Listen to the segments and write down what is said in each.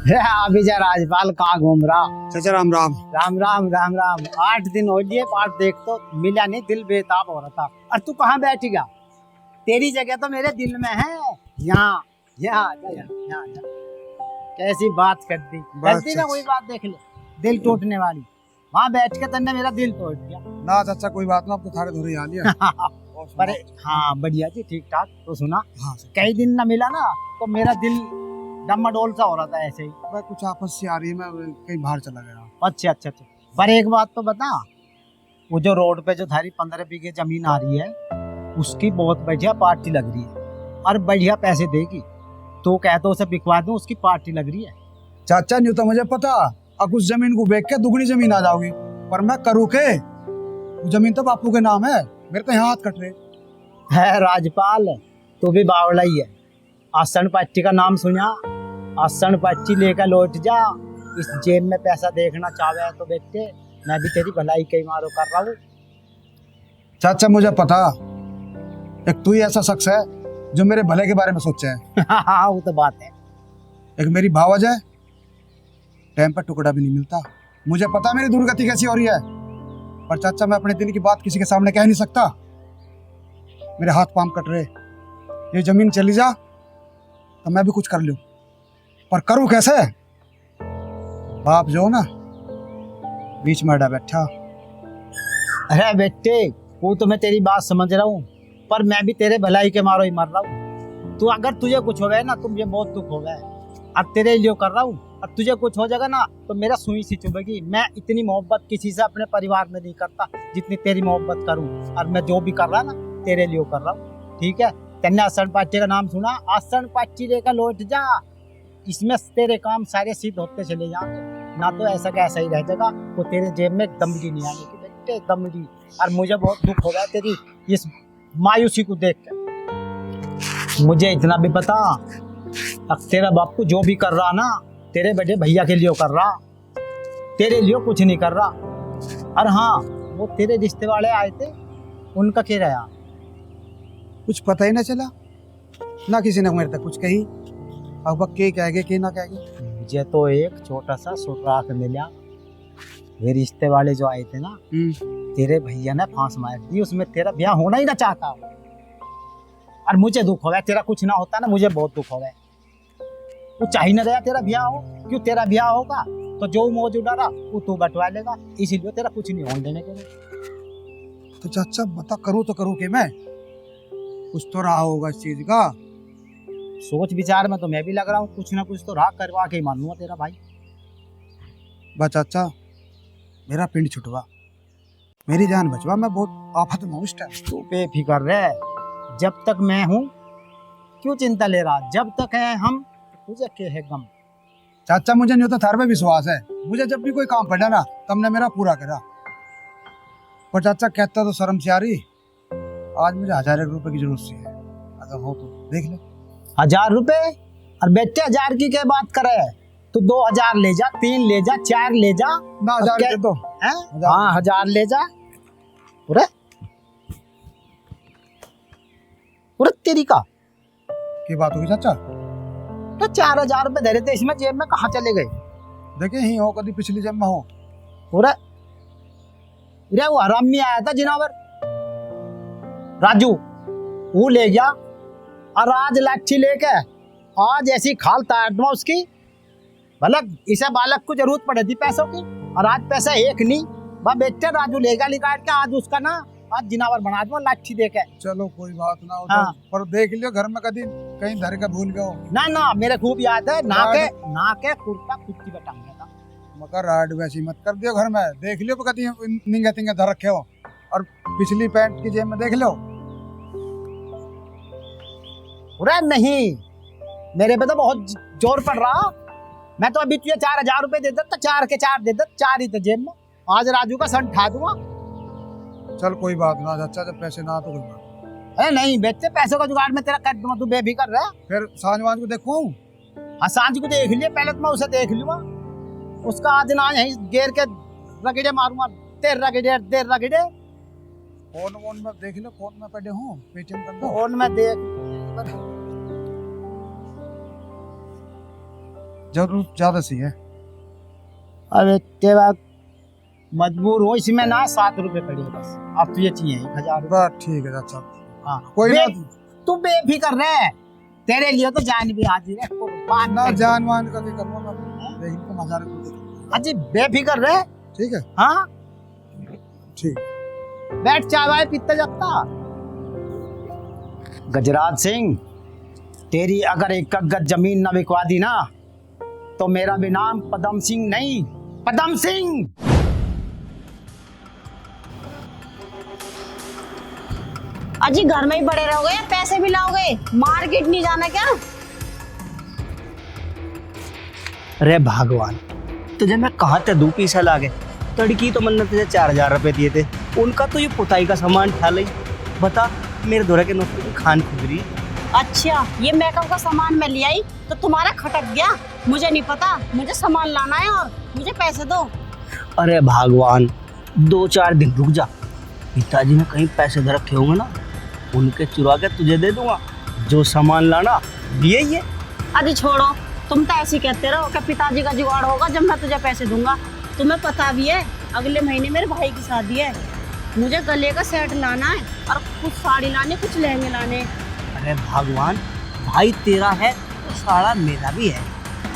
अभी जा राजपाल कहाँ घूम रहा। चाचा राम राम। राम राम राम राम। 8 दिन हो गए, बात देख तो मिला नहीं, दिल बेताब हो रहा था। और तू कहाँ बैठेगा? तेरी जगह तो मेरे दिल में है। यहाँ यहाँ आजा, यहाँ आजा। कैसी बात करती ना, कोई बात देख ले दिल टूटने वाली। वहाँ बैठ के तन्ने मेरा दिल तोड़ दिया ना चाचा कोई बात ना, अब तो थारे धुरे आ लिया। पर हाँ बढ़िया जी, ठीक ठाक। तो सुना, हाँ कई दिन ना मिला ना तो मेरा दिल डमाडोल सा हो रहा था ऐसे ही। मैं कुछ आपस से आ रही है, मैं कहीं बाहर चला गया। अच्छा अच्छा अच्छा। पर एक बात तो बता, वो जो रोड पे जो थारी 15 बीघे जमीन आ रही है, उसकी बहुत बढ़िया पार्टी लग रही है और बढ़िया पैसे देगी। तो कह तो उसे बिकवा दूं, उसकी पार्टी लग रही है। चाचा नहीं तो मुझे पता, अब उस जमीन को बेच के दुगनी जमीन आ जाओगी, पर मैं करूँ के? वो जमीन तो बापू के नाम है, मेरे तो यहाँ हाथ कट रहे है राजपाल, तू भी बावला ही है। आसन पार्टी का नाम सुना? आसन पार्टी लेकर लौट जा। इस जेब में पैसा देखना चाहे तो बेटे, मैं भी तेरी भलाई कई मारो कर रहा हूँ। चाचा मुझे पता, एक तू ही ऐसा शख्स है जो मेरे भले के बारे में सोचे है। हाँ वो तो बात है। एक मेरी भावज है, टाइम पर टुकड़ा भी नहीं मिलता। मुझे पता मेरी दुर्गति कैसी हो रही है, पर चाचा मैं अपने दिल की बात किसी के सामने कह नहीं सकता। मेरे हाथ पांव कट रहे, ये जमीन चली जा तो मैं भी कुछ कर लूं, पर करूं कैसे? बाप जो ना बीच में अड़ा बैठा। अरे बेटे, वो तो मैं तेरी बात समझ रहा हूँ, पर मैं भी तेरे भलाई के मारो ही मर रहा हूँ। तू अगर तुझे कुछ हो गया ना तो मुझे बहुत दुख हो गया। अब तेरे लिए कर रहा हूँ, अब तुझे कुछ हो जाएगा ना तो मेरा सुई सी चुभेगी। मैं इतनी मोहब्बत किसी से अपने परिवार में नहीं करता जितनी तेरी मोहब्बत करूँ। और मैं जो भी कर रहा ना तेरे लिए कर रहा हूँ, ठीक है? तेने आसन पार्टी का नाम सुना? आसन पार्टी लेकर लौट जा, इसमें तेरे काम सारे सिद्ध होते चले जाएंगे। ना तो ऐसा का ऐसा ही रह जाएगा, वो तेरे जेब में दमड़ी नहीं आने की बेटे, दमड़ी। और मुझे बहुत दुख हो रहा है तेरी इस मायूसी को देख कर। मुझे इतना भी पता, अब तेरा बापू जो भी कर रहा ना तेरे बड़े भैया के लिए कर रहा, तेरे लिए कुछ नहीं कर रहा। और हाँ, वो तेरे रिश्ते वाले आए थे, उनका क्या रहा? कुछ पता ही ना चला, ना किसी ने मेरे तक कुछ कही। अब वह के कहेगे के ना कहेगे। मुझे तो एक छोटा सा सुराग मिला। वे रिश्ते वाले जो आए थे ना, तेरे भैया ने फांस मार दी, उसमें तेरा ब्याह होना ही ना चाहता। और मुझे दुख हो गया, तेरा कुछ ना होता ना मुझे बहुत दुख हो गया। वो चाह ना रहा तेरा ब्याह हो, क्यों? तेरा ब्याह होगा तो जो मौज उड़ा रहा वो तू बटवा लेगा, इसीलिए तेरा कुछ नहीं होने देने के लिए। तो चाचा बता, करूँ तो करूँ के? मैं कुछ तो रहा होगा इस चीज का। सोच विचार में तो मैं भी लग रहा हूँ, कुछ ना कुछ तो राह करवा के ही मानूंगा तेरा भाई। बस चाचा मेरा पिंड छुटवा, मेरी जान बचवा, मैं बहुत आफत में हूँ इस टाइम। तू बेफिक्र रह, जब तक मैं हूँ क्यों चिंता ले रहा? जब तक है हम तुझे के है गम। चाचा मुझे नहीं तो थार पे विश्वास है, मुझे जब भी कोई काम पड़ा ना तुमने मेरा पूरा करा। पर चाचा कहता तो शर्म से आ रही, आज मुझे 1000 रुपए की जरूरत सी है, अगर हो तो देख ले। 1000 रुपए? और बेटे 1000 की क्या बात करे? तू 2000 ले जा, 3 ले जा, 4 ले जा ना 1000 दे दो। हाँ 1000 ले जा। पूरे पूरे तेरी का की बात होगी चाचा? तो 4000 रुपए धरे थे इसमें, जेब में कहाँ चले गए? देखे ही हो कभी पिछली जेब में हो। पूरा वो हरामी आया था जिनावर राजू, वो ले गया। और आज लाठी लेके आज ऐसी खाल ताड़वा उसकी, भला इसे बालक को जरूरत पड़े थी पैसों की, और आज पैसा एक नहीं। वह बेटे राजू लेगा निकाल के, आज उसका ना आज जिनावर बना दूंगा लाठी देके। चलो कोई बात ना हो हाँ। तो, पर देख लियो घर में कभी कहीं धर के भूल गए हो। ना ना मेरे खूब याद है, ना के कुर्ता कुत्ती बटांगा था। मगर राड वैसी मत कर दियो घर में, देख लियो कभी निंगे तिंगे धर रखे हो। और पिछली पैंट की जेब में देख लो। पूरा नहीं, मेरे पे तो बहुत जोर पड़ रहा। मैं तो अभी तुझे 4000 रुपए दे देता, 4 के 4 दे देता, 4 ही थे जेब में। आज राजू का सन ठा दूंगा। चल कोई बात ना चाचा, जब पैसे ना तो कोई बात। अरे नहीं बेटे, पैसों का जुगाड़ में तेरा कर दूंगा, तू बेफिक्र रह। फिर सांझ वांझ को देखो। हाँ सांझ को देख लिया, पहले तो मैं उसे देख लूंगा। उसका आज ना यही गेर के रगड़े मारूंगा, तेरे रगड़े। फोन में देख लो, फोन में पड़े हो, पेटीएम कर दो। फोन में देख जरूरत ज्यादा सी है। अबे तेरा मजबूर हो इसमें ना 7 रुपए पड़ी है बस। अब तुझे चाहिए 1,000 रुपए। बस ठीक है चाचा। हाँ कोई ना, तू बेफिक्र रह, तेरे लिए तो जान भी हाजिर है। बात ना कर। जान मान का भी करूँगा मैं, यही तो मजा रखूंगा। अजी बेफिक्र रह। ठीक है। हाँ ठीक। बैठ चाय वाय पीते जाता। गजराज सिंह, तेरी अगर एक कग्गज जमीन न बिकवा दी ना तो मेरा भी नाम पदम सिंह नहीं, पदम सिंह। अजी घर में ही पड़े रहोगे या पैसे भी लाओगे? मार्केट नहीं जाना क्या? अरे भगवान, तुझे मैं कहाँ ते दूं पैसा लागे। तड़की तो मैंने तुझे 4,000 रुपए दिए थे, उनका तो ये पुताई का सामान ठा ली। बता, मेरे दोरे के नौकरी की खान खुदरी। अच्छा, ये मेकअप का सामान मैं ले आई तो तुम्हारा खटक गया। मुझे नहीं पता, मुझे सामान लाना है और मुझे पैसे दो। अरे भगवान, 2-4 दिन रुक जा। पिताजी ने कहीं पैसे धर रखे होंगे ना, उनके चुरा के तुझे दे दूंगा। जो सामान लाना लिए ये। अजी छोड़ो, तुम तो ऐसे ही कहते रहो कि पिताजी का जुगाड़ होगा जब मैं तुझे पैसे दूंगा। तुम्हें पता भी है अगले महीने मेरे भाई की शादी है, मुझे गले का सेट लाना है और कुछ साड़ी लाने, कुछ लहंगे लाने। अरे भगवान, भाई तेरा है तो सारा मेरा भी है।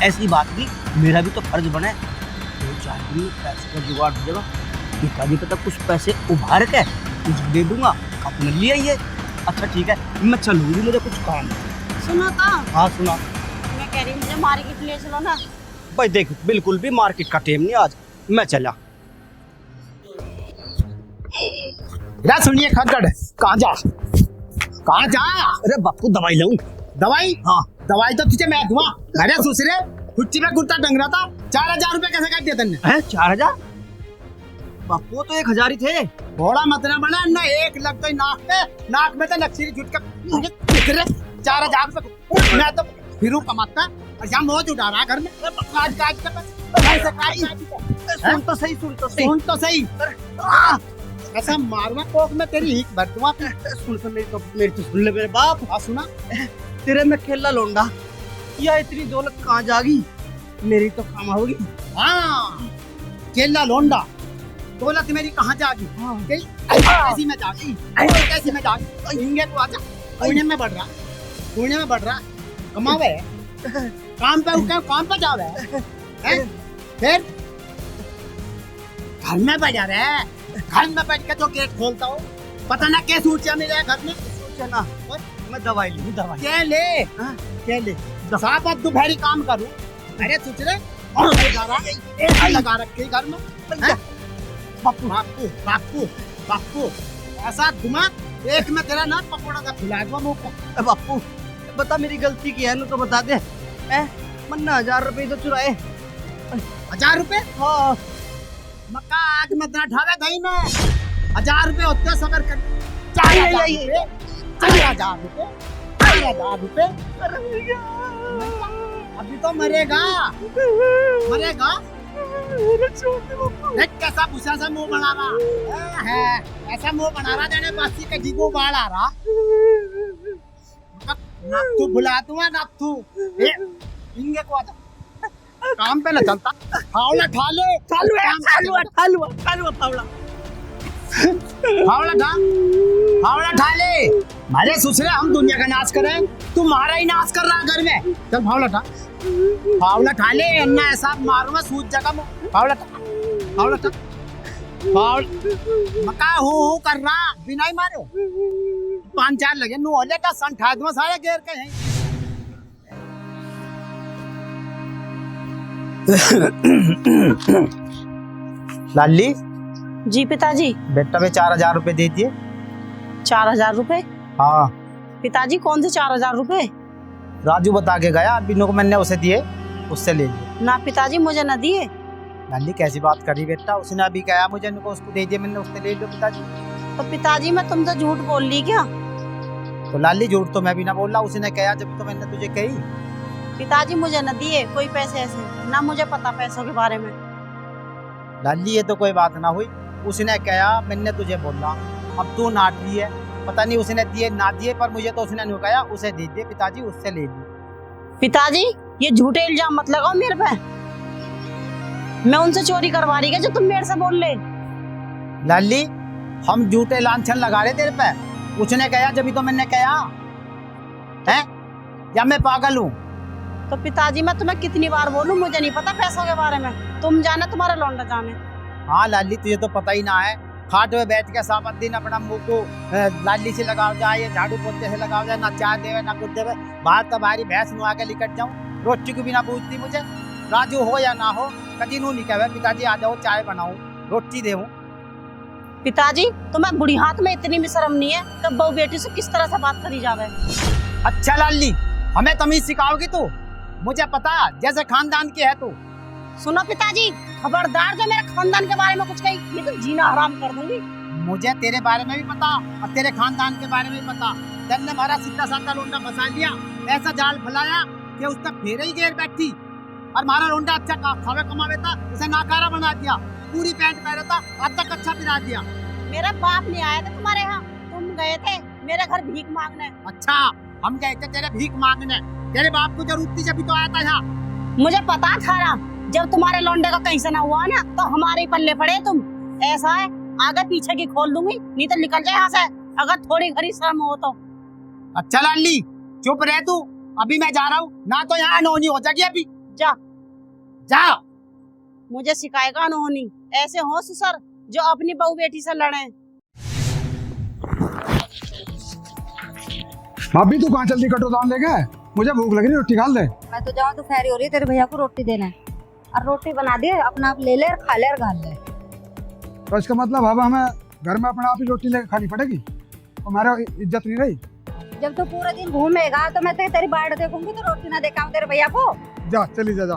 ऐसी बात की मेरा भी तो फर्ज बने। 2-4 दिन में पैसे का जुगाड़ हो जाएगा। पिताजी पे तक कुछ पैसे उभार के तुझे दे दूंगा, अपने लिए ये। अच्छा ठीक है, मैं चलूंगी, मुझे कुछ काम है। सुनो तो, हाँ सुना। मैं कह रही हूँ मुझे मार्केट ले चलो ना। भाई देख, बिल्कुल भी मार्केट का टाइम नहीं आज, मैं चला। सुनिए खटखट, कहाँ जा, कहाँ जा? अरे बापू, दवाई लाऊं? दवाई? हाँ। दवाई तो तुझे मैं दूंगा। अरे सुसरे, कुर्सी पे कुर्ता टंग रहा था, 4,000 रुपए कैसे काट दिया तन्ने? हैं 4,000? बापू तो 1,000 ही थे। थोड़ा मत ना बना ना, 1 लग गई नाक पे, नाक में तो नक्सीली झुट का 4,000 रुपए। मैं तो फिरू कमाता और यहाँ मौज उड़ा रहा घर में। काट काट के ऐसे काट। सुन तो सही, सुन तो सही। सुन तो सही, ऐसा मारवा कोक में तेरी हिक भर दूंगा। सुन तो मेरी तो सुन ले मेरे बाप। हाँ सुना, तेरे में खेला लौंडा, या इतनी दौलत कहाँ जागी, मेरी तो कमा होगी। हाँ केला लोंडा, दौलत मेरी कहाँ जागी? कैसी में जागी, कैसी में जागी? इंगे तो आजा, पुणे में बढ़ रहा, पुणे में बढ़ रहा, कमावे काम पे उठे, काम पे जावे हैं? फिर घर में बजा रहे, घर में बैठ के जो गेट खोलता हो, पता ना क्या सूचिया मिले घर में। चना, मैं दवाई लूँ, दवाई। क्या ले? हाँ? क्या ले? साफ दोपहरी काम करूं? अरे सोच रहे और लगा रखे घर में। बापू बापू बापू बापू, ऐसा दिमाग एक में तेरा ना पकौड़ा का खिला दूंगा मुंह पे। बापू बता, मेरी गलती की है ना तो बता दे। मन्ना 1,000 रुपए तो चुराए। 1,000 रुपए? हाँ। मक्का आग में ना ढावे दही में। 1,000 रुपए होते सबर कर। 4,000 रुपए, 4,000 रुपए। अभी तो मरेगा, मरेगा। देख कैसा भूसा सा मुंह बना रहा है, ऐसा मुंह बना रहा जाने बासी के जीगो बाढ़ आ रहा। नाथू बुला दूंगा, नाथू इंगे को आजा, काम पे न चलता। फावड़ा ठा ले, फावड़ा ठा ले। मारे ससुरे, हम दुनिया का नाश करें, तू हमारा ही नाश कर रहा घर में। चल फावड़ा ठा ले, अन्ना ऐसा मारूंगा सूझ जगह। फावड़ा ठा, मका हो कर रहा बिना ही मारो। 5-4 लगे नु होले का सन ठा दूंगा सारे घेर के हैं। लाली जी पिताजी। बेटा में 4,000 रुपए दे दिए। 4,000 रुपए? हाँ। पिताजी कौन से 4,000 रुपए? राजू बता के गया, बिनो को मैंने उसे दिए, उससे ले लिए। ना पिताजी, मुझे न दिए। लाली कैसी बात कर रही बेटा, उसने अभी कहा मुझे, इनको उसको दे दिए मैंने, उससे ले लो पिताजी। तो पिताजी मैं तुमसे झूठ बोल ली क्या? तो लाली झूठ तो मैं भी ना बोल रहा, उसने कहा जब तो मैंने तुझे कही। पिताजी मुझे न दिए कोई पैसे ऐसे, ना मुझे पता पैसों के बारे में। लाली ये तो कोई बात ना हुई, उसने कहा मैंने तुझे बोला, अब तू नाट ली है। पता नहीं उसने दिए ना दिए, पर मुझे तो उसने नहीं कहा, उसे दे दिए पिताजी, उससे ले लिए। पिताजी ये झूठे इल्जाम मत लगाओ मेरे पे। मैं उनसे चोरी करवा रही है जो तुम मेरे से बोल ले। लाली, हम झूठे लांछन लगा रहे तेरे पे। उसने कहा जब तो मैंने कहा है, या मैं पागल हूँ? तो पिताजी मैं तुम्हें कितनी बार बोलूं, मुझे नहीं पता पैसों के बारे में। तुम जाने, तुम्हारा लौंडा जाने। हाँ लाली, तुझे तो पता ही ना है। खाट में बैठ के सारा दिन अपना मुंह को लाली से लगाओ जाए, या झाड़ू पोछे से लगाओ जाए, ना चाय देवे ना कुछ देवे। बाहर तो बाहरी भैंस नुआ के लिकट जाऊं, रोटी को भी ना पूछती मुझे। राजू हो या ना हो, कभी नू नहीं कहे पिताजी आ जाओ चाय बनाऊं, रोटी देऊं। पिताजी तुम्हें बुढ़ी हाथ में इतनी भी शर्म नहीं है तब बहू बेटी से किस तरह से बात करी जावे। अच्छा लाली, हमें तमीज सिखाओगी तू? मुझे पता जैसे खानदान की है तू। सुनो पिताजी, खबरदार जो मेरे खानदान के बारे में कुछ कही, नहीं तो जीना हराम कर दूंगी। मुझे तेरे बारे में भी पता और तेरे खानदान के बारे में भी पता। तेने हमारा सीधा साधा लोंडा फंसा लिया, ऐसा जाल फैलाया कि उस तक फेरे ही घेर बैठी। और हमारा लोंडा अच्छा खावे कमावे था, उसे नाकारा बना दिया। पूरी पैंट पहना था, आज तक अच्छा पिला दिया। मेरा बाप नहीं आया था तुम्हारे यहाँ, तुम गए थे मेरे घर भीख मांगने। अच्छा, हम गए थे तेरे भीख मांगने। तेरे बाप को जरूरत थी जब तो आया था यहाँ। मुझे पता था ना, जब तुम्हारे लौंडे का कहीं से ना हुआ ना तो हमारे ही पल्ले पड़े तुम। ऐसा है, आगे पीछे की खोल दूंगी, नहीं तो निकल जाए यहाँ से, अगर थोड़ी घड़ी शर्म हो तो। अच्छा लाली, चुप रह तू। अभी मैं जा रहा हूँ, ना तो यहाँ अनहोनी हो जाएगी। अभी जा, जा। मुझे सिखाएगा अनहोनी। ऐसे हो ससुर जो अपनी बहू बेटी से लड़े। भाभी तू कहाँ चलती कटो दान लेके? मुझे भूख लग रही है, रोटी खा ले। मैं तो जाऊँ तो फैरी हो रही है, तेरे भैया को रोटी देना है। और रोटी बना दे, अपना आप ले ले और खा ले और खा ले। तो इसका मतलब बाबा हमें घर में अपने आप ही रोटी लेके खानी पड़ेगी, हमारा इज्जत नहीं रही। जब तू पूरा दिन घूमेगा तो मैं तेरी बाट देखूंगी तो रोटी ना देखाऊं तेरे भैया को। जा चली जा, जा।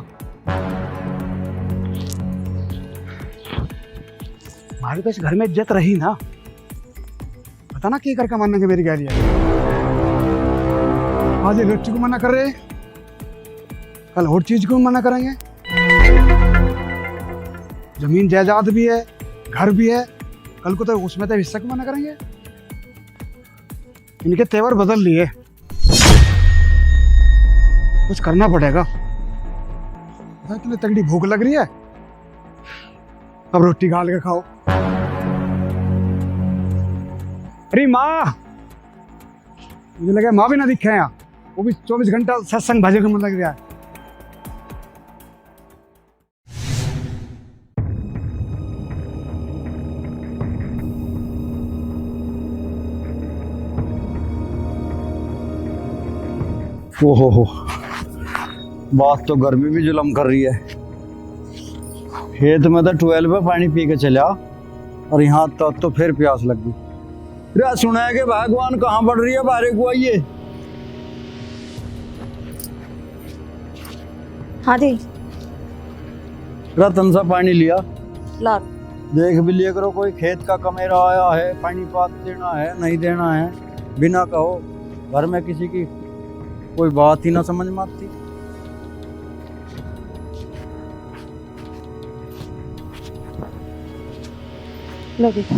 हमारे तो इस घर में इज्जत रही ना, पता ना क्या करके मानने के मेरी गाली है। आज ये रोटी को मना कर रहे, कल और चीज को मना करेंगे। जमीन जायदाद भी है, घर भी है, कल को तो उसमें तो हिस्सा को मना करेंगे। इनके तेवर बदल लिए, कुछ करना पड़ेगा। इतनी तगड़ी भूख लग रही है, अब रोटी गाल के खाओ। अरे माँ, मुझे लगा माँ भी ना दिखे यहाँ, वो भी 24 घंटा सत्संग भजन में लग गया है। ओहो, बात तो गर्मी भी जुलम कर रही है। खेत में तो 12 पे पानी पी के चला और यहाँ तक तो फिर प्यास लग गई। रे सुना है कि भगवान कहाँ बढ़ रही है, बारे को आइए। हाँ जी, रतन सा पानी लिया, ला। देख भी लिया करो कोई खेत का कमेरा आया है, पानी पात देना है नहीं देना है, बिना कहो घर में किसी की कोई बात ही ना समझ में आती। लो देखो,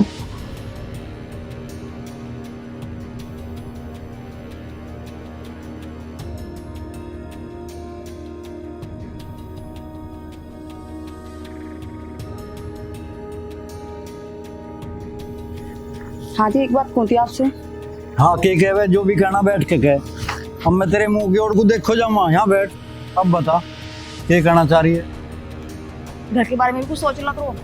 हाँ जी, एक बात पूछती आपसे। हाँ के कहे जो भी कहना बैठ के कहे। अब मैं तेरे मुंह की ओर को देखो जाऊँ, यहाँ बैठ। अब बता क्या कहना चाह रही है? घर के बारे में भी कुछ सोच लो करो।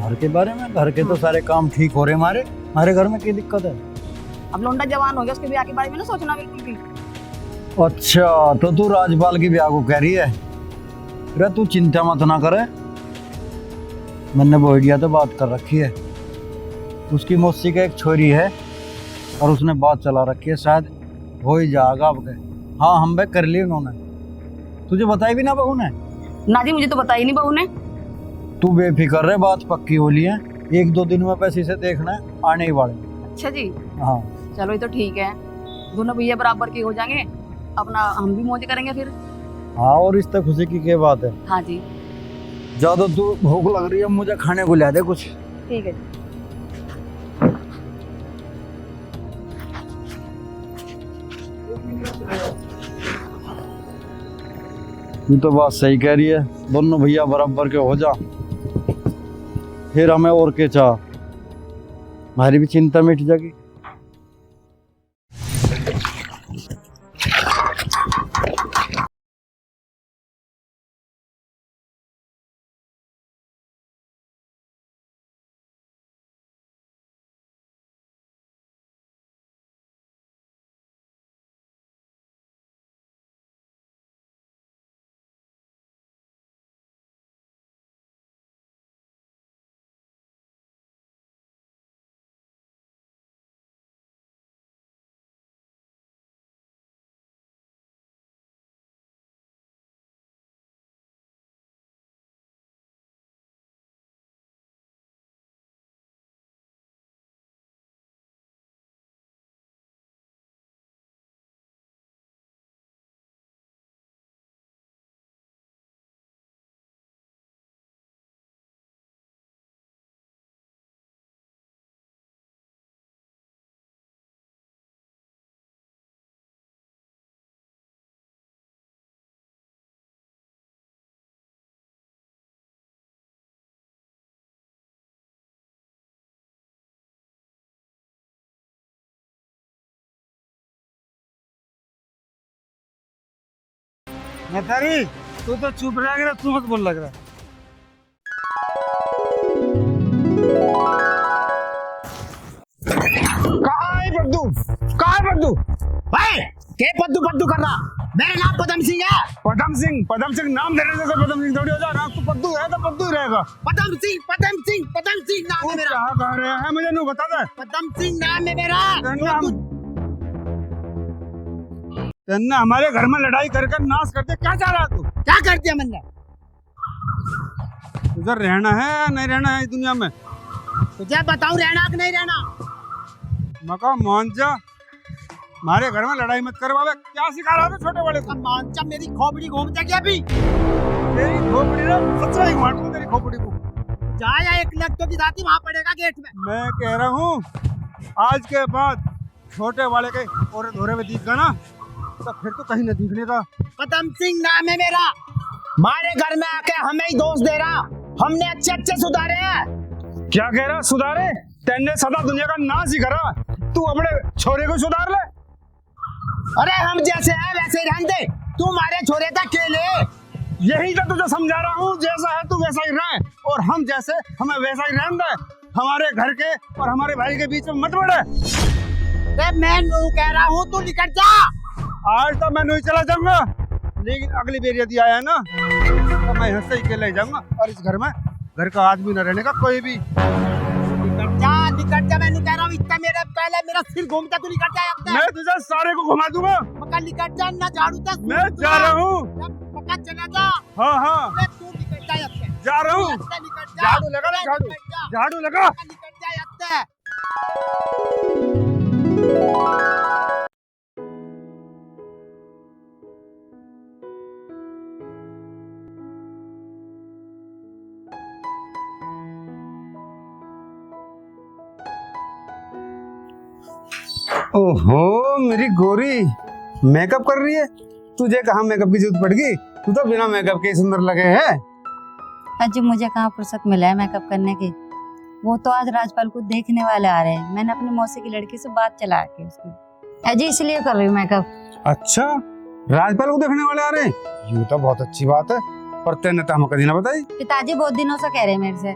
घर के बारे में? घर के तो सारे काम ठीक हो रहे हमारे। हमारे घर में क्या दिक्कत है? अब लौंडा जवान हो गया, उसके ब्याह के बारे में ना सोचना बिल्कुल भी। अच्छा, तो तू राजपाल की ब्याह को कह रही है? अरे तू चिंता मत ना करे, मैंने बोइडिया तो बात कर रखी है। उसकी मौसी का एक छोरी है और उसने बात चला रखी है, शायद हो ही जाएगा अब के। हाँ, हम बैक कर लिए उन्होंने। तुझे बताई भी ना बहू ने? ना जी, मुझे तो बताई नहीं बहू ने। तू बेफिक्र रहे, बात पक्की हो ली है। 1-2 दिन में पैसे से देखना है, आने ही वाले। अच्छा जी, हाँ चलो ये तो ठीक है, दोनों भैया बराबर के हो जाएंगे, अपना हम भी मौज करेंगे फिर। हाँ, और इस तक खुशी की क्या बात है। हाँ जी, ज्यादा तू भूख लग रही है, मुझे खाने को ला दे कुछ। ठीक है जी। ये तो बात सही कह रही है, दोनों भैया बराबर के हो जा, फिर हमें और के चाह, हमारी भी चिंता मिट जाएगी। नेतारी तू तो चुप रह गया, तू मत बोल लग रहा। कहाँ है पद्दू? कहाँ है पद्दू? भाई के पद्दू पद्दू कर रहा? मेरा नाम पदम सिंह है। पदम सिंह नाम देने से पदम सिंह थोड़ी हो जा रहा। तू पद्दू है तो पद्दू ही रहेगा। पदम सिंह नाम है मेरा। क्या कह रहे हैं, मुझे नहीं बता दे। पदम सिंह नाम है मेरा। तेने हमारे घर में लड़ाई कर कर नाश करते, क्या चाह रहा तू? क्या कर दिया मैंने? उधर रहना है नहीं रहना है इस दुनिया में? तुझे बताऊं रहना कि नहीं रहना? मका मानजा, हमारे घर में लड़ाई मत करवावे। क्या सिखा रहा था छोटे बड़े को? मानचा मेरी खोपड़ी घूम जाएगी अभी। तेरी खोपड़ी ना सच्चा ही मार दूं तेरी खोपड़ी को। जाया 1 लाख तो की दाती वहाँ पड़ेगा गेट में। मैं कह रहा हूँ आज के बाद छोटे वाले के और धोरे में दिख गया ना तो फिर तो कहीं न दिखने का। पदम सिंह नाम है मेरा। हमारे घर में आके हमें ही दोष दे रहा। हमने अच्छे अच्छे सुधारे हैं। क्या कह रहा सुधारे? तेने सदा दुनिया का नाश ही करा, तू अपने छोरे को सुधार ले। अरे हम जैसे हैं वैसे ही रहने दे। तू हमारे छोरे था केले। यही तो तुझे समझा रहा हूँ, जैसा है तू वैसा ही रह और हम जैसे हमें वैसा ही रहने दे। हमारे घर के और हमारे भाई के बीच में मत बढ़े। मैं कह रहा हूँ तू निकल जा। आज तो मैं नहीं चला जाऊंगा, लेकिन अगली बार यदि आया ना तो मैं यहाँ से ही अकेले जाऊंगा और इस घर में घर का आदमी न रहने का कोई भी। निकल जा मैं कह रहा हूँ। इतना मेरे पहले मेरा सिर घूमता तू निकल जा। मैं तुझे सारे को घुमा दूंगा। मका निकल जा ना झाड़ू तक। मैं जा रहा हूँ। मका चला जा। हाँ तू निकल जा अब से। जा रहा हूँ। निकल जा। झाड़ू लगा ना, झाड़ू झाड़ू लगा। निकल जा अब से। ओहो मेरी गोरी, मेकअप कर रही है। तुझे कहाँ मेकअप की जरूरत पड़ गई? तू तो बिना मेकअप के सुंदर लगे है। अजी मुझे कहाँ फुर्सत मिला है मेकअप करने की। वो तो आज राजपाल को देखने वाले आ रहे हैं। मैंने अपनी मौसी की लड़की से बात चला के उसकी अजी इसलिए कर रही हूँ मेकअप। अच्छा, राजपाल को देखने वाले आ रहे हैं, ये तो बहुत अच्छी बात है। पर तेने तो हमको कभी ना बताई। पिताजी बहुत दिनों से कह रहे हैं मेरे से।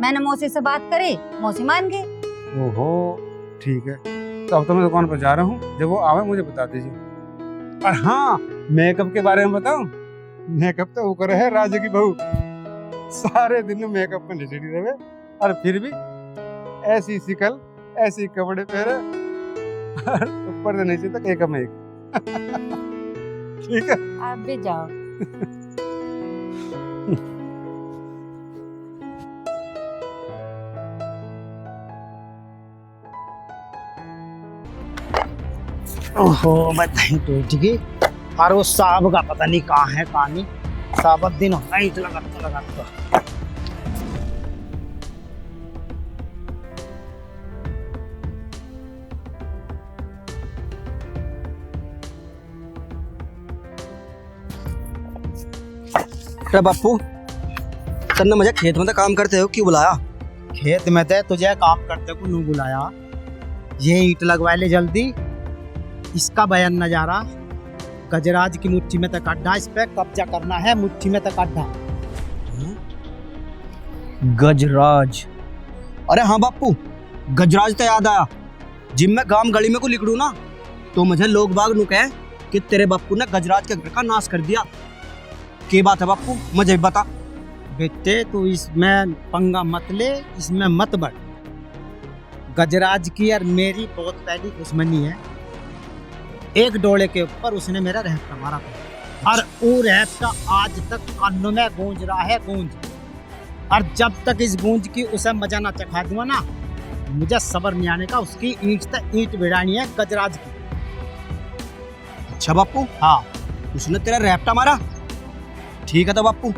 मैंने मौसी से बात करी, मौसी मान गई। ओहो ठीक है, तो अब तो मैं दुकान पर जा रहा हूँ, जब वो आवे मुझे बता दीजिए। और हाँ, मेकअप के बारे में बताऊं, मेकअप तो वो करे है राजा की बहू। सारे दिन मेकअप में नचड़ी रहे और फिर भी ऐसी शिकल ऐसी कपड़े पहने और ऊपर से नीचे तक एक में एक। ठीक है, आप भी जाओ। ओहो बताई टूट गई। और वो साहब का पता नहीं कहाँ है कहाँ नहीं। साहब दिन होगा ही लगाता। अरे बापू तन्ने मुझे खेत में तो काम करते हो क्यों बुलाया? खेत में थे तुझे काम करते को नू बुलाया। ये ईंट लगवा ले जल्दी। इसका बयान नजारा गजराज की मुट्ठी में तक अड्डा, इस पे कब्जा करना है, मुट्ठी में तक अड्डा। गजराज? अरे हाँ बापू, गजराज तो याद आया। जिम में गांव गली में को लिखड़ू ना तो मुझे लोग बाग नु कहे कि तेरे बापू ने गजराज के घर का नाश कर दिया। क्या बात है बापू, मुझे भी बता। बेटे तू इसमें पंगा मत ले, इसमें मत बढ़। गजराज की और मेरी बहुत पहली दुश्मनी है। एक डोले के ऊपर उसने मेरा रहता मारा था और वो रहता आज तक कानों में गूंज रहा है, गूंज। और जब तक इस गूंज की उसे मजा ना चखा दूंगा ना, मुझे सबर नहीं आने का। उसकी ईंट तक ईंट भिड़ानी है गजराज की। अच्छा बापू, हाँ उसने तेरा रैप्टा मारा? ठीक है तो बापू,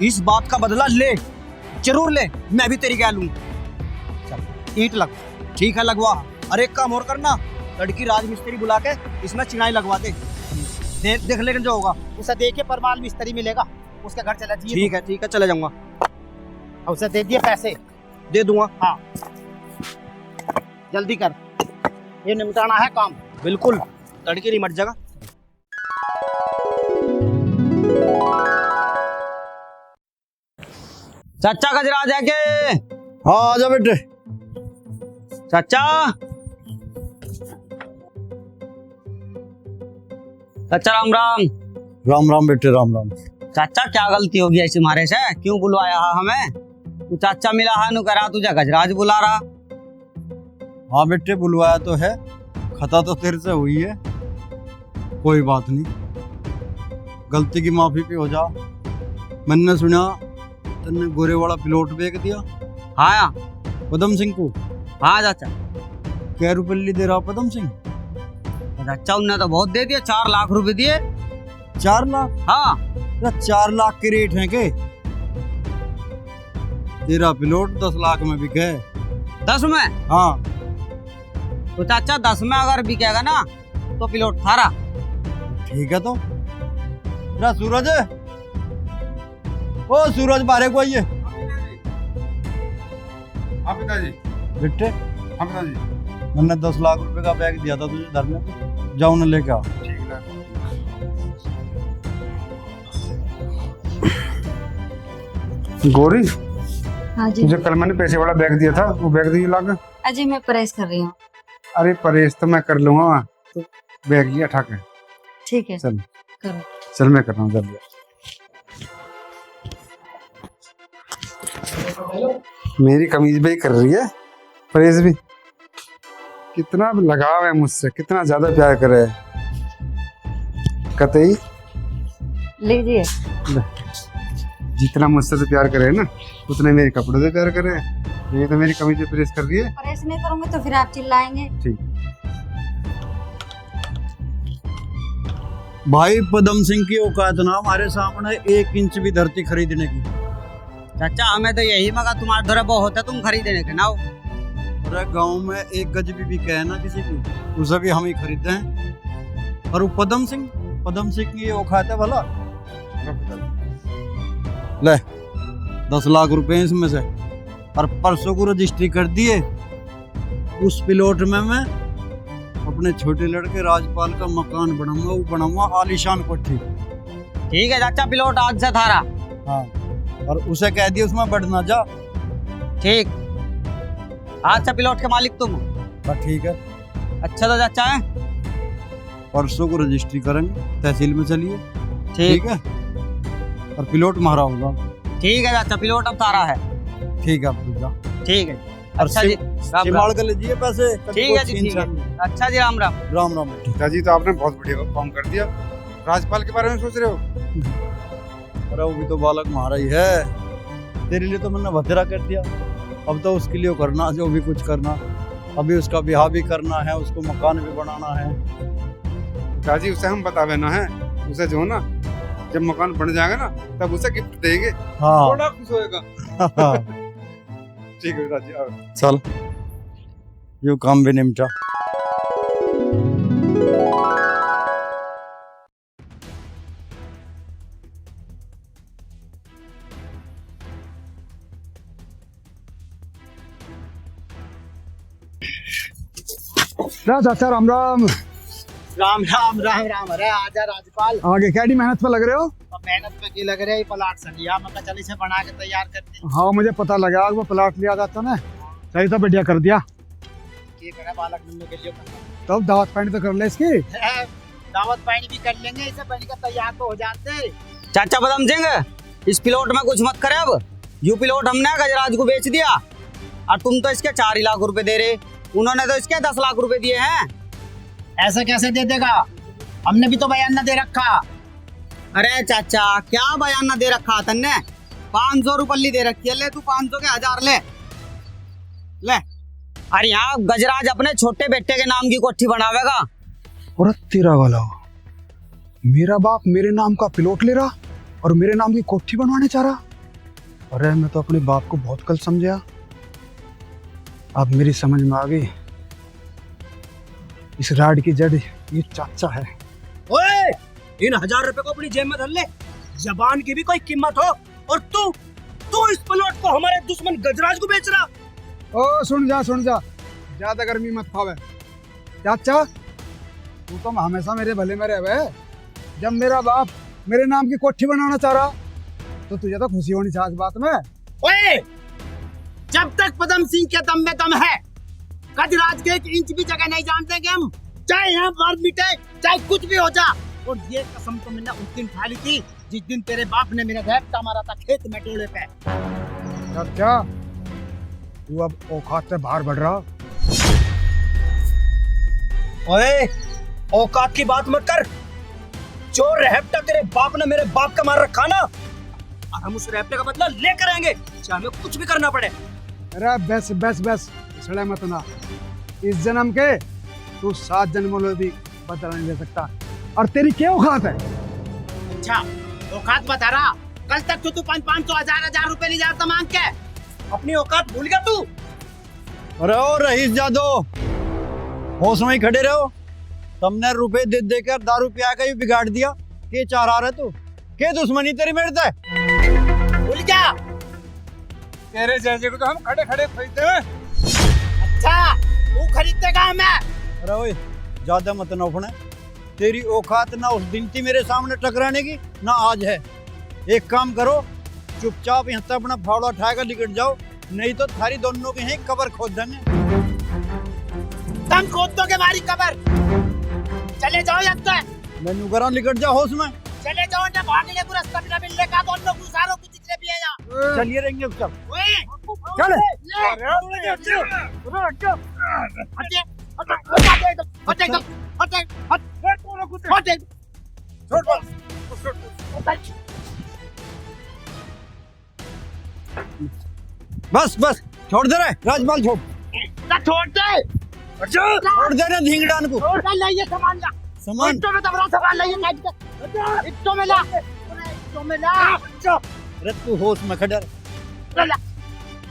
इस बात का बदला ले, जरूर ले। मैं भी तेरी क्या लूं। ईंट लग। ठीक है लगवा। अरे एक काम और करना, लड़की राजमिस्त्री बुला के इसमें चिनाई लगवा दे। देख लेकिन जो होगा। उसे देखे परमाल मिस्त्री मिलेगा, उसके घर चला जाइए। ठीक है चले जाऊंगा। और उसे दे दिए पैसे। दे दूंगा। हाँ जल्दी कर, ये निपटाना है काम। बिल्कुल, लड़की नहीं मर जाएगा। चाचा गजराज है के? हाँ आजा बेटे। चाचा, चाचा राम राम। राम राम बेटे, राम राम। चाचा क्या गलती होगी ऐसी मारे से? क्यों बुलवाया है हमें? तू चाचा मिला है नु करा, तुझे गजराज बुला रहा। हाँ बेटे बुलवाया तो है, खता तो तेरे से हुई है। कोई बात नहीं, गलती की माफी पे हो जा। मैंने सुना तन्ने गोरे वाला प्लॉट बेच दिया हाँ पदम सिंह को। हाँ चाचा। क्या रुपये दे रहा पदम सिंह? चाचा उन्हें तो बहुत दे दिए, 4 लाख रुपए दिए। 4 लाख? हाँ 4 लाख के रेट है के? तेरा प्लॉट 10 लाख में बिके। 10 में? हाँ तो चाचा 10 में अगर बिकेगा ना तो प्लॉट थारा। ठीक है। तो तेरा सूरज है? ओ सूरज बारे को आइए। हाँ पिताजी। बेटे हाँ पिताजी। मैंने 10 लाख रुपए का बैग दिया था तुझे धरने को, जाओ ना लेके आओ। ठीक है। गौरी, हाँ जी। तुझे कल मैंने पैसे वाला बैग दिया था, वो बैग दिए लाग। अजय मैं प्रेस कर रही हूँ। अरे परहेज तो मैं कर लूंगा, तो बैग ही उठा के। ठीक है चल करो। चल मैं कर रहा हूँ जल्दी। मेरी कमीज भी कर रही है परहेज भी। कितना लगाव है मुझसे, कितना ज्यादा प्यार करे है। कतई लीजिए। जितना मुझसे तो प्यार करे ना, उतने मेरे कपड़े से प्यार करे। ये तो मेरी कमीज पे प्रेस कर रही है। प्रेस नहीं करूंगी तो फिर आप चिल्लाएंगे। ठीक। भाई पदम सिंह की औकात ना हमारे सामने 1 इंच भी धरती खरीदने की। चाचा हमें तो यही मगा, तुम्हारे धरे बहुत है, तुम खरीदने के ना हो। पूरे गांव में 1 गज भी बिके है ना किसी की, उसे भी हम ही खरीदते हैं। और वो पदम सिंह की औकात है भला। ले 10 लाख रुपए इसमें से, और परसों को रजिस्ट्री कर दिए। उस प्लॉट में मैं अपने छोटे लड़के राजपाल का मकान बनाऊंगा, वो बनाऊंगा आलीशान कोठी। ठीक है चाचा, प्लॉट आज से थारा। हाँ, और उसे कह दिया उसमें बढ़ना जा। ठीक, आज से प्लॉट के मालिक तुम हो। बस ठीक है, अच्छा तो चाचा है। परसों को रजिस्ट्री करेंगे, तहसील में चलिए। ठीक है, और प्लॉट मारा होगा। ठीक है चाचा, प्लॉट अब थारा है। ठीक है, अब जा। ठीक है। और अच्छा जी, राम संभाल राम। कर लीजिए पैसे। ठीक है जी, ठीक है। अच्छा जी, राम राम। राम राम। पिताजी तो आपने बहुत बढ़िया काम कर दिया। राजपाल के बारे में सोच रहे हो? अरे वो भी तो बालक हमारा ही है। तेरे लिए तो मैंने बतेरा कर दिया, अब तो उसके लिए करना जो भी कुछ करना। अभी उसका ब्याह भी करना है, उसको मकान भी बनाना है। पिताजी उसे हम बतावे ना है, उसे जो ना जब मकान बन जाएगा ना तब उसे गिफ्ट देंगे। हाँ बड़ा खुश होएगा। ठीक है पिताजी, आओ। चल, यो काम भी निपटा। चाचा राम राम। राम राम राम राम। अरे आजा राजपाल। आगे क्या मेहनत पे लग रहे हो? अब मेहनत पे की लग रही है, प्लाट सलिया मैं चल इसे बना के तैयार करते। हाँ मुझे पता लगा, वो प्लाट लिया जाता ना, सही तो बढ़िया कर दिया। ये करे बालक नन्नू के लिए तब दावत पानी तो कर ले इसकी। दावत पानी भी कर लेंगे, इसे बन के तैयार तो हो जाते। चाचा बदम सिंह, इस प्लॉट में कुछ मत करे। अब यू प्लॉट हमने गजराज को बेच दिया और तुम तो इसके 4 लाख रुपए दे रहे, उन्होंने तो इसके 10 लाख रुपए दिए हैं। ऐसा कैसे दे देगा? हमने भी तो बयान न दे रखा। अरे चाचा क्या बयान ना दे रखा तन्ने? 500 रुपये दे रखी है, ले तू 500 के 1000 ले ले। अरे यहाँ गजराज अपने छोटे बेटे के नाम की कोठी बनावेगा। और तेरा वाला मेरा बाप मेरे नाम का प्लॉट ले रहा और मेरे नाम की कोठी बनवाने चाह रहा। अरे मैं तो अपने बाप को बहुत कल समझा, अब मेरी समझ में आ गई, इस राड की जड़ ये चाचा है। ओए, इन 1000 रुपए को अपनी जेब में धर ले, जबान की भी कोई कीमत हो। और तू इस प्लॉट को हमारे दुश्मन गजराज को बेच रहा। ओ सुन जा ज्यादा गर्मी मत खावे चाचा, तू तो हमेशा मेरे भले में रहे। जब मेरा बाप मेरे नाम की कोठी बनाना चाह रहा तो तुझे तो खुशी होनी चाहिए इस बात में। ओए, जब तक पदम सिंह के दम में दम है, गजराज के 1 इंच भी जगह नहीं जान देंगे हम, चाहे यहाँ मार मिटे चाहे कुछ भी हो जा। और ये कसम तो मैंने उस दिन खा ली थी जिस दिन तेरे बाप ने मेरा झपटा मारा था खेत में टोले पे। चाचा तू अब औकात से बाहर बढ़ रहा। ओए, औकात की बात मत कर। जो रहपटा तेरे बाप ने मेरे बाप का मार रखा ना, और हम उस रहपटे का बदला लेकर आएंगे, चाहे हमें कुछ भी करना पड़े। अरे बस सड़े मत ना। इस जन्म के तू 7 जन्मों में भी बदला नहीं ले सकता। और तेरी क्या औकात है? अच्छा, औकात बता रहा। कल तक तो तू 500 1000 रुपए ले जाता मांग के। अपनी औकात भूल गया तू। अरे ओ रईस जादो, होश में ही खड़े रहो। तुमने रुपए दे देकर दारू पिया के बिगाड़ दिया। के चाह रहा तू? के दुश्मनी तेरी मेरे से? भूल गया? तेरे जैसे को तो हम खड़े खरीदते हैं। अच्छा, तू खरीदेगा हमें? अरे ओए ज्यादा मत नौफने। तेरी औकात ना उस दिन थी मेरे सामने टकराने की, ना आज है। एक काम करो, चुपचाप यहाँ से अपना फावड़ा उठाकर निकट जाओ, नहीं तो थारी दोनों की यहीं कबर खोद देंगे। तुम खोद दोगे हमारी कबर? चले जाओ यहाँ से। मैनू करा निकट जाओ होश में। चले जाओ ना, भागने को रास्ता भी ना मिलने का। दोनों को सारों को जितने भी है यहाँ। चलिए रहेंगे चल। ओए, चल। बस छोड़ दे रहे राजपाल, छोड़ छोड़ दे। छोड़ दे ना ढींगड़ान को। छोड़ दे, लाइए सामान ला। सामान इट्टो में दबरा सामान लाइए, काट के। इट्टो में ला। इट्टो में ला। अरे तू होश में खड़े रह। ला।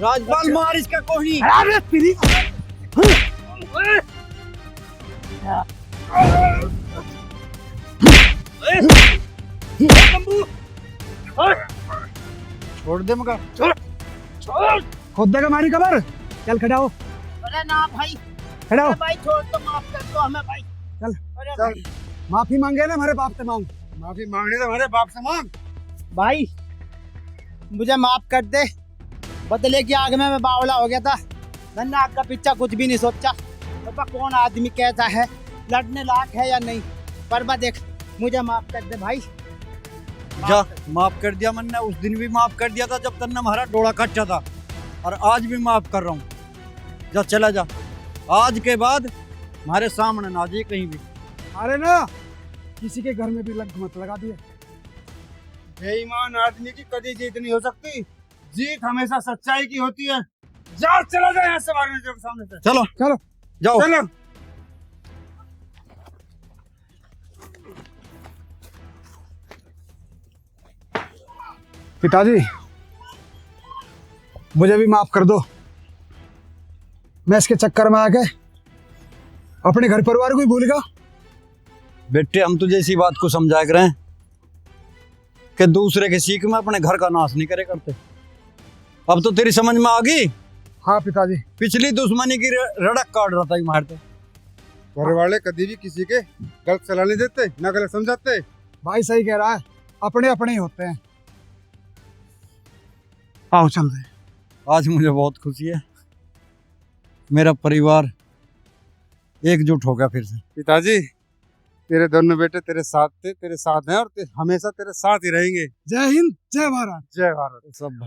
राजपाल मार इसका कोही। अरे तेरी। छोड़ दे मगा। खुद देगा हमारी कबर। चल खड़ा हो, अरे ना भाई, खड़ा हो। अरे भाई छोड़ तो, माफ कर दो हमें भाई। चल अरे चल, भाई। माफी मांगे ना हमारे बाप से मांग। माफी मांगनी तो हमारे बाप से मांग। भाई मुझे माफ कर दे, बदले की आग में मैं बावला हो गया था। मैंने आग का पीछा कुछ भी नहीं सोचा। बाबा कौन आदमी कैसा है, लड़ने लायक है या नहीं, पर बा देख, मुझे माफ कर दे भाई। जा माफ कर दिया मैंने, उस दिन भी माफ कर दिया था जब तन्ने हमारा डोड़ा कच्चा था, और आज भी माफ कर रहा हूँ। जा चला जा, आज के बाद हमारे सामने ना जी कहीं भी। अरे ना किसी के घर में भी लग मत लगा दिए। बेईमान आदमी की कभी जीत नहीं हो सकती, जीत हमेशा सच्चाई की होती है। जा चला जा यहाँ से, सामने से। चलो चलो जाओ। चलो। पिताजी मुझे भी माफ कर दो। मैं इसके चक्कर में आके अपने घर परिवार को ही भूल गया। बेटे हम तुझे इसी बात को समझा कर रहे हैं कि दूसरे के सीख में अपने घर का नाश नहीं करे करते। अब तो तेरी समझ में आ गई। हाँ पिताजी। पिछली दुश्मनी की रड़क काट रहा था मारते। घर वाले कभी भी किसी के गलत सलाह नहीं देते, ना गलत समझाते। भाई सही कह रहा है, अपने अपने ही होते हैं। आओ चल रहे। आज मुझे बहुत खुशी है, मेरा परिवार एकजुट हो गया फिर से। पिताजी, तेरे दोनों बेटे तेरे साथ थे, तेरे साथ हैं और हमेशा तेरे साथ ही रहेंगे। जय हिंद, जय भारत। जय भारत। सब